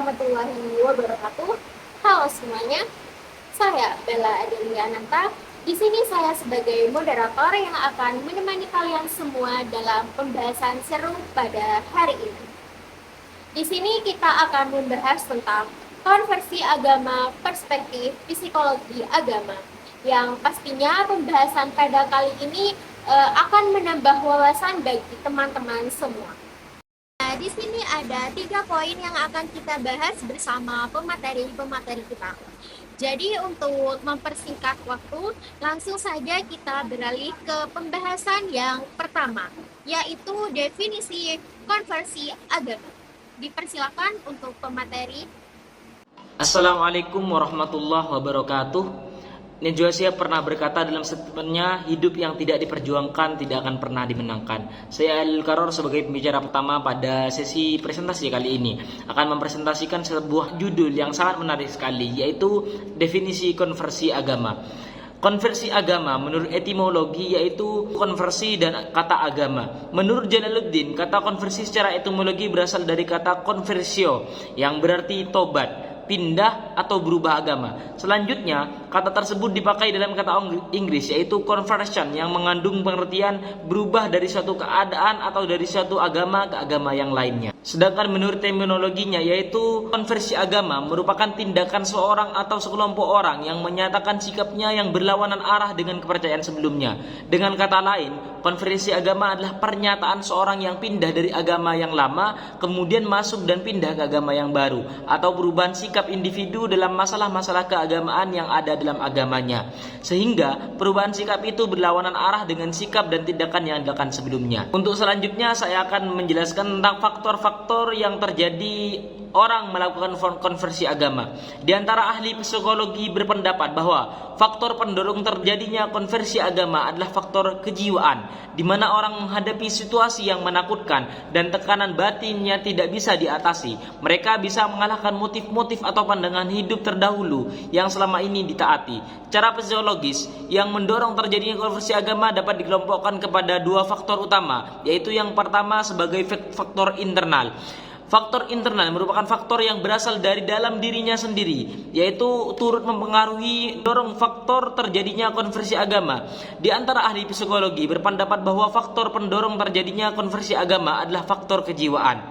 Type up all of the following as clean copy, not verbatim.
warahmatullahi wabarakatuh. Halo semuanya, saya Bella Adeliananta. Di sini saya sebagai moderator yang akan menemani kalian semua dalam pembahasan seru pada hari ini. Di sini kita akan membahas tentang konversi agama, perspektif psikologi agama. Yang pastinya pembahasan pada kali ini akan menambah wawasan bagi teman-teman semua. Nah, di sini ada 3 poin yang akan kita bahas bersama pemateri-pemateri kita. Jadi untuk mempersingkat waktu, langsung saja kita beralih ke pembahasan yang pertama, yaitu definisi konversi agama. Dipersilakan untuk pemateri. Assalamualaikum warahmatullahi wabarakatuh. Najwa Shihab pernah berkata dalam statementnya, hidup yang tidak diperjuangkan tidak akan pernah dimenangkan. Saya Alil Karor sebagai pembicara pertama pada sesi presentasi kali ini akan mempresentasikan sebuah judul yang sangat menarik sekali, yaitu definisi konversi agama. Konversi agama menurut etimologi yaitu konversi dan kata agama. Menurut Jalaluddin, kata konversi secara etimologi berasal dari kata conversio yang berarti tobat, pindah atau berubah agama. Selanjutnya, kata tersebut dipakai dalam kata Inggris yaitu conversion yang mengandung pengertian berubah dari suatu keadaan atau dari suatu agama ke agama yang lainnya. Sedangkan menurut terminologinya yaitu konversi agama merupakan tindakan seorang atau sekelompok orang yang menyatakan sikapnya yang berlawanan arah dengan kepercayaan sebelumnya. Dengan kata lain, konversi agama adalah pernyataan seorang yang pindah dari agama yang lama kemudian masuk dan pindah ke agama yang baru, atau perubahan sikap individu dalam masalah-masalah keagamaan yang ada dalam agamanya, sehingga perubahan sikap itu berlawanan arah dengan sikap dan tindakan yang dilakukan sebelumnya. Untuk selanjutnya saya akan menjelaskan tentang faktor-faktor yang terjadi orang melakukan konversi agama. Di antara ahli psikologi berpendapat bahwa faktor pendorong terjadinya konversi agama adalah faktor kejiwaan, di mana orang menghadapi situasi yang menakutkan dan tekanan batinnya tidak bisa diatasi. Mereka bisa mengalahkan motif-motif atau pandangan hidup terdahulu yang selama ini ditaati. Cara fisiologis yang mendorong terjadinya konversi agama dapat dikelompokkan kepada 2 faktor utama, yaitu yang pertama sebagai faktor internal. Faktor internal merupakan faktor yang berasal dari dalam dirinya sendiri, yaitu turut mempengaruhi dorong faktor terjadinya konversi agama. Di antara ahli psikologi berpendapat bahwa faktor pendorong terjadinya konversi agama adalah faktor kejiwaan,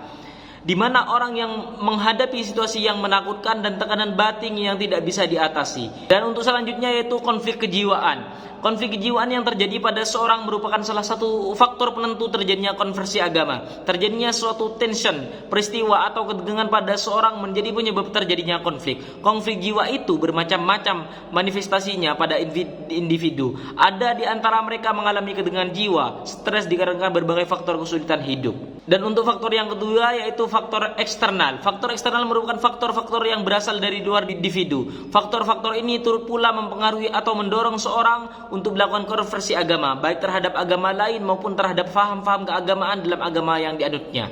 di mana orang yang menghadapi situasi yang menakutkan dan tekanan batin yang tidak bisa diatasi. Dan untuk selanjutnya yaitu konflik kejiwaan. Konflik kejiwaan yang terjadi pada seorang merupakan salah satu faktor penentu terjadinya konversi agama. Terjadinya suatu tension, peristiwa atau ketegangan pada seorang menjadi penyebab terjadinya konflik. Konflik jiwa itu bermacam-macam manifestasinya pada individu. Ada di antara mereka mengalami ketegangan jiwa, stres dikarenakan berbagai faktor kesulitan hidup. Dan untuk faktor yang kedua yaitu faktor eksternal. Faktor eksternal merupakan faktor-faktor yang berasal dari luar individu. Faktor-faktor ini turut pula mempengaruhi atau mendorong seorang untuk melakukan konversi agama, baik terhadap agama lain maupun terhadap faham-faham keagamaan dalam agama yang dianutnya.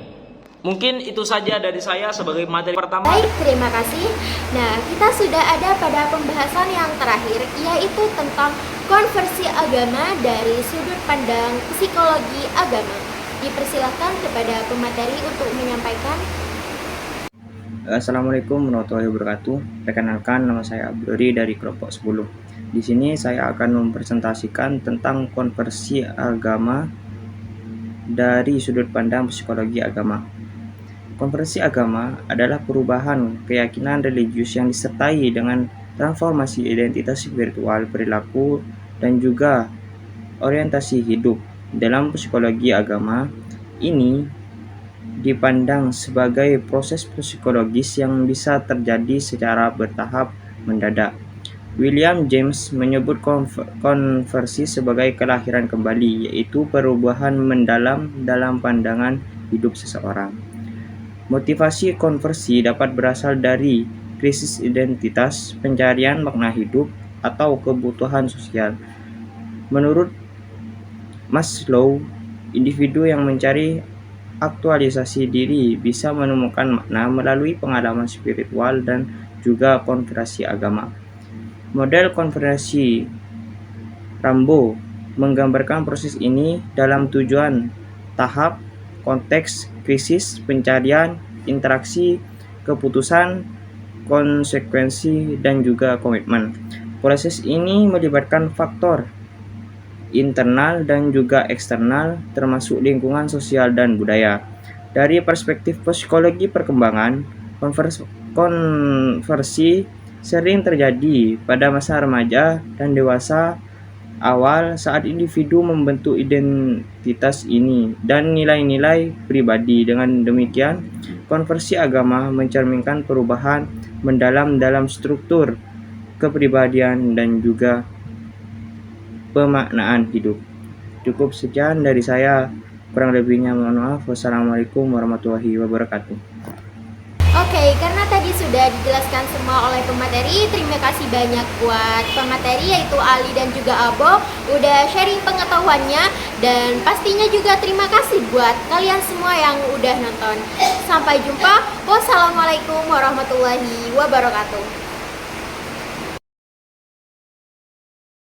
Mungkin itu saja dari saya sebagai materi pertama. Baik, terima kasih. Nah, kita sudah ada pada pembahasan yang terakhir, yaitu tentang konversi agama dari sudut pandang psikologi agama. Dipersilakan kepada pemateri untuk menyampaikan. Assalamualaikum warahmatullahi wabarakatuh. Perkenalkan, nama saya Abduri dari kelompok 10. Di sini saya akan mempresentasikan tentang konversi agama dari sudut pandang psikologi agama. Konversi agama adalah perubahan keyakinan religius yang disertai dengan transformasi identitas spiritual, perilaku, dan juga orientasi hidup. Dalam psikologi agama, ini dipandang sebagai proses psikologis yang bisa terjadi secara bertahap mendadak. William James menyebut konversi sebagai kelahiran kembali, yaitu perubahan mendalam dalam pandangan hidup seseorang. Motivasi konversi dapat berasal dari krisis identitas, pencarian makna hidup, atau kebutuhan sosial. Menurut Maslow, individu yang mencari aktualisasi diri bisa menemukan makna melalui pengalaman spiritual dan juga konversi agama. Model konversi Rambo menggambarkan proses ini dalam tujuan tahap, konteks, krisis, pencarian, interaksi, keputusan, konsekuensi, dan juga komitmen. Proses ini melibatkan faktor internal dan juga eksternal, termasuk lingkungan sosial dan budaya. Dari perspektif psikologi perkembangan, konversi sering terjadi pada masa remaja dan dewasa awal saat individu membentuk identitas ini dan nilai-nilai pribadi. Dengan demikian, konversi agama mencerminkan perubahan mendalam dalam struktur kepribadian dan juga pemaknaan hidup. Cukup sekian dari saya. Kurang lebihnya mohon maaf. Wassalamualaikum warahmatullahi wabarakatuh. Oke, karena tadi sudah dijelaskan semua oleh pemateri, terima kasih banyak buat pemateri yaitu Ali dan juga Abo udah sharing pengetahuannya, dan pastinya juga terima kasih buat kalian semua yang udah nonton. Sampai jumpa. Wassalamualaikum warahmatullahi wabarakatuh.